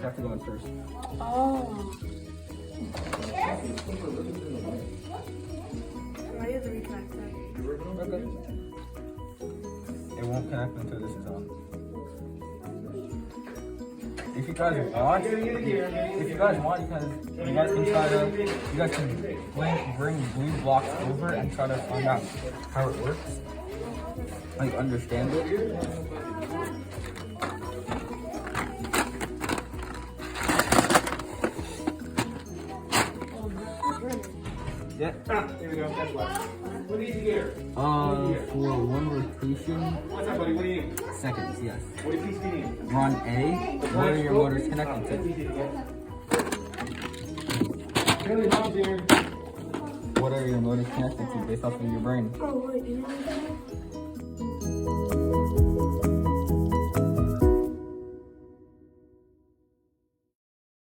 You have to go in first. Oh. Why do you have to reconnect that? Okay. It won't connect until this is on. If you guys want, you guys can try to, you guys can bring blue blocks over and try to find out how it works. Like understand it. Yeah. Here we go. That's what do you need here? For one rotation. What's up, buddy? What do you need? Seconds, yes. What piece do you need? Run A. What are your motors connected to? Really, mom's here. What are your motors connected to based off of your brain? Oh, wait, you know